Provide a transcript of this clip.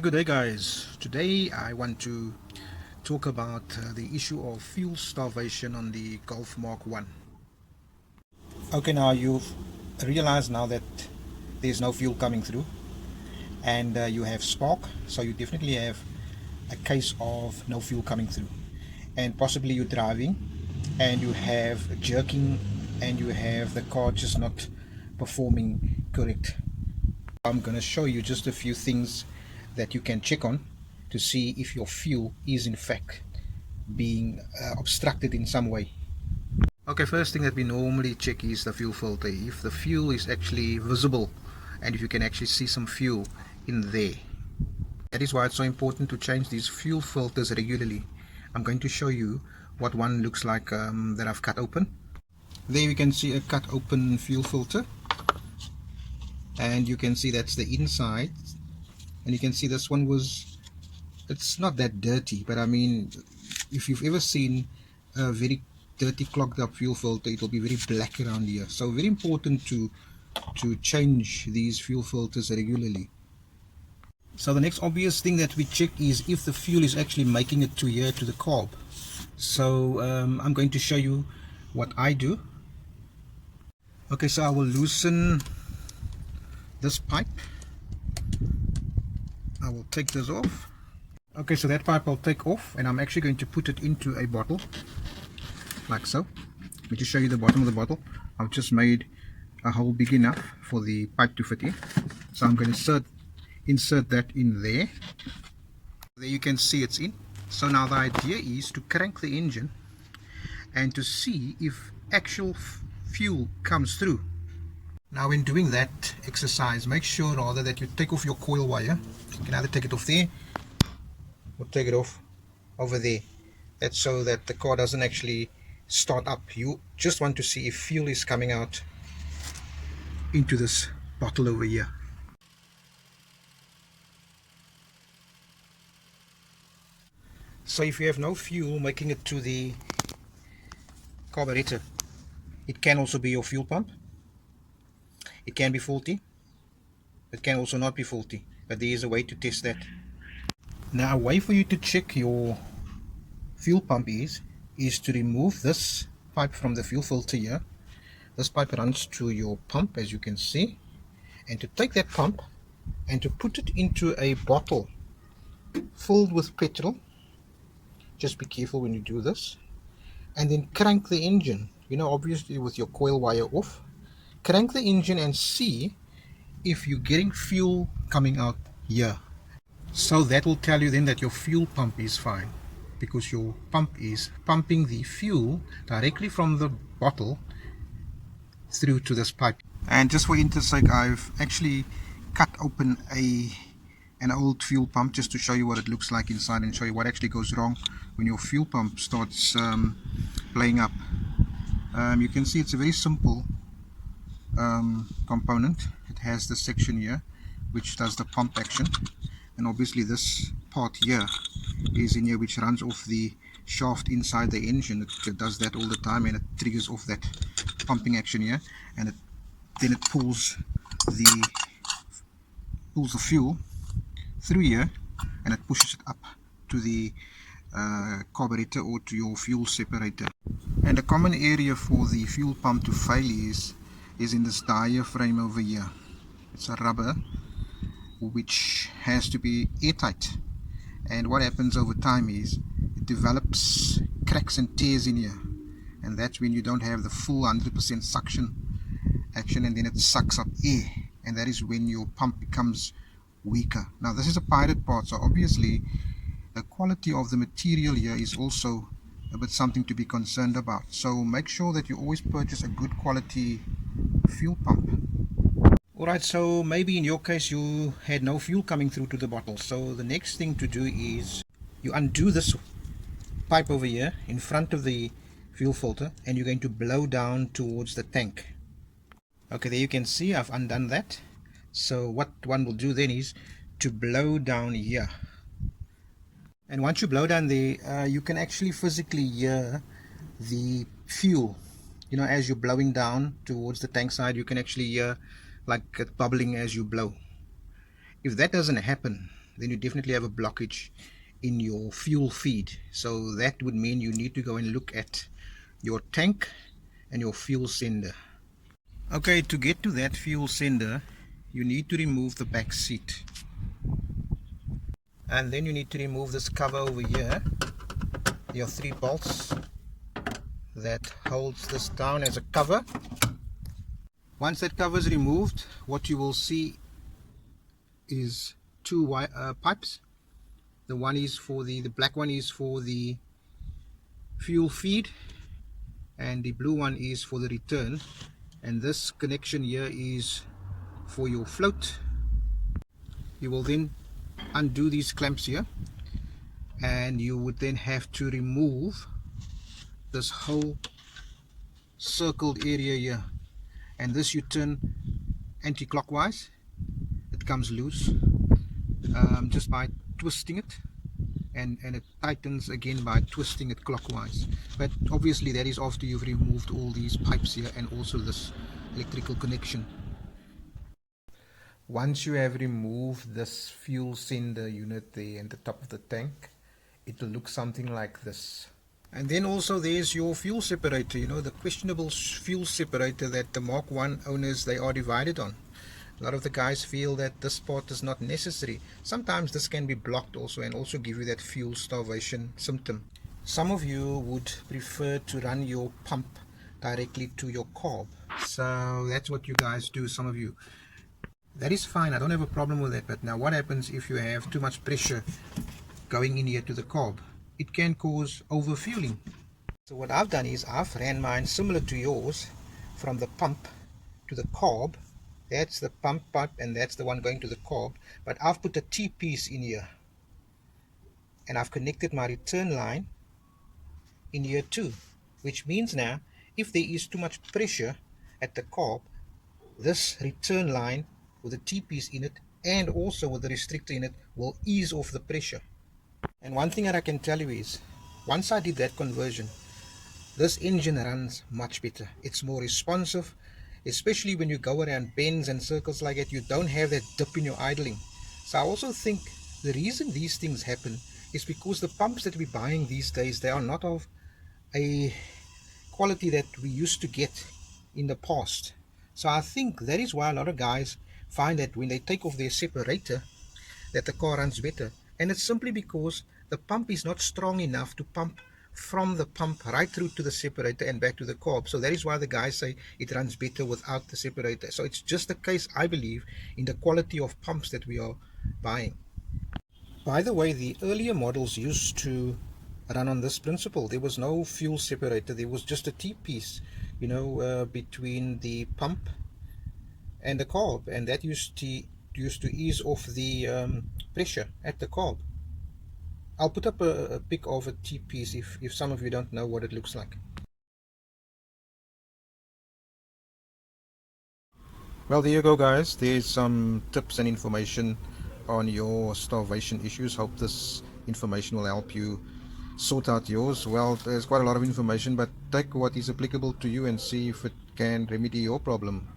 Good day guys. Today I want to talk about the issue of fuel starvation on the GOLF Mk1. Okay, now you've realized now that there's no fuel coming through and you have spark, so you definitely have a case of no fuel coming through, and possibly you're driving and you have jerking and you have the car just not performing correct. I'm going to show you just a few things that you can check on to see if your fuel is in fact being obstructed in some way. Okay, first thing that we normally check is the fuel filter. If the fuel is actually visible and if you can actually see some fuel in there. That is why it's so important to change these fuel filters regularly. I'm going to show you what one looks like that I've cut open. There we can see a cut open fuel filter, and you can see that's the inside, and you can see this one it's not that dirty, but I mean, if you've ever seen a very dirty clogged up fuel filter, it will be very black around here. So very important to change these fuel filters regularly. So the next obvious thing that we check is if the fuel is actually making it to here to the carb. So I'm going to show you what I do. Okay, so I will loosen this pipe. I will take this off. Okay, so that pipe I'll take off, and I'm actually going to put it into a bottle like so. Let me just show you the bottom of the bottle. I've just made a hole big enough for the pipe to fit in, so I'm going to insert that in there. There you can see it's in. So now the idea is to crank the engine and to see if actual fuel comes through. Now when doing that exercise, make sure rather that you take off your coil wire. You can either take it off there or take it off over there. That's so that the car doesn't actually start up. You just want to see if fuel is coming out into this bottle over here. So if you have no fuel making it to the carburetor, it can also be your fuel pump. It can be faulty. It can also not be faulty, but there is a way to test that. Now a way for you to check your fuel pump is to remove this pipe from the fuel filter here. This pipe runs to your pump, as you can see, and to take that pump and to put it into a bottle filled with petrol. Just be careful when you do this, and then crank the engine, obviously with your coil wire off. Crank the engine and see if you're getting fuel coming out here. So that will tell you then that your fuel pump is fine, because your pump is pumping the fuel directly from the bottle through to this pipe. And just for interest's sake, I've actually cut open an old fuel pump just to show you what it looks like inside and show you what actually goes wrong when your fuel pump starts playing up. You can see it's a very simple component. It has this section here which does the pump action, and obviously this part here is in here which runs off the shaft inside the engine. It does that all the time, and it triggers off that pumping action here, and then it pulls the fuel through here, and it pushes it up to the carburetor or to your fuel separator. And a common area for the fuel pump to fail is in this diaphragm over here. It's a rubber which has to be airtight, and what happens over time is it develops cracks and tears in here, and that's when you don't have the full 100% suction action, and then it sucks up air, and that is when your pump becomes weaker. Now this is a pirate part, so obviously the quality of the material here is also a bit something to be concerned about. So make sure that you always purchase a good quality fuel pump. Alright, so maybe in your case you had no fuel coming through to the bottle. So the next thing to do is you undo this pipe over here in front of the fuel filter, and you're going to blow down towards the tank. Okay, there you can see I've undone that. So what one will do then is to blow down here, and once you blow down there, you can actually physically hear the fuel. As you're blowing down towards the tank side, you can actually hear like it bubbling as you blow. If that doesn't happen, then you definitely have a blockage in your fuel feed. So that would mean you need to go and look at your tank and your fuel sender. Okay, to get to that fuel sender, you need to remove the back seat, and then you need to remove this cover over here, your 3 bolts that holds this down as a cover. Once that cover is removed, what you will see is 2 pipes. The one is for the black one is for the fuel feed, and the blue one is for the return, and this connection here is for your float. You will then undo these clamps here, and you would then have to remove this whole circled area here, and this you turn anti-clockwise. It comes loose just by twisting it, and it tightens again by twisting it clockwise. But obviously that is after you've removed all these pipes here and also this electrical connection. Once you have removed this fuel sender unit there in the top of the tank, it will look something like this. And then also there's your fuel separator, you know, the questionable fuel separator that the Mark 1 owners, they are divided on. A lot of the guys feel that this part is not necessary. Sometimes this can be blocked also, and also give you that fuel starvation symptom. Some of you would prefer to run your pump directly to your carb. So that's what you guys do, some of you. That is fine, I don't have a problem with that. But now what happens if you have too much pressure going in here to the carb? It can cause overfueling. So what I've done is I've ran mine similar to yours, from the pump to the carb. That's the pump pipe and that's the one going to the carb, but I've put a T-piece in here, and I've connected my return line in here too, which means now if there is too much pressure at the carb, this return line with a T-piece in it and also with the restrictor in it will ease off the pressure. And one thing that I can tell you is, once I did that conversion, this engine runs much better. It's more responsive, especially when you go around bends and circles like that. You don't have that dip in your idling. So I also think the reason these things happen is because the pumps that we're buying these days, they are not of a quality that we used to get in the past. So I think that is why a lot of guys find that when they take off their separator, that the car runs better. And it's simply because the pump is not strong enough to pump from the pump right through to the separator and back to the carb. So that is why the guys say it runs better without the separator. So it's just the case, I believe, in the quality of pumps that we are buying. By the way, the earlier models used to run on this principle. There was no fuel separator, there was just a T-piece, you know, between the pump and the carb, and that used to ease off the pressure at the carb. I'll put up a pic of a T-piece if some of you don't know what it looks like. Well, there you go, guys. There's some tips and information on your starvation issues. Hope this information will help you sort out yours. Well, there's quite a lot of information, but take what is applicable to you and see if it can remedy your problem.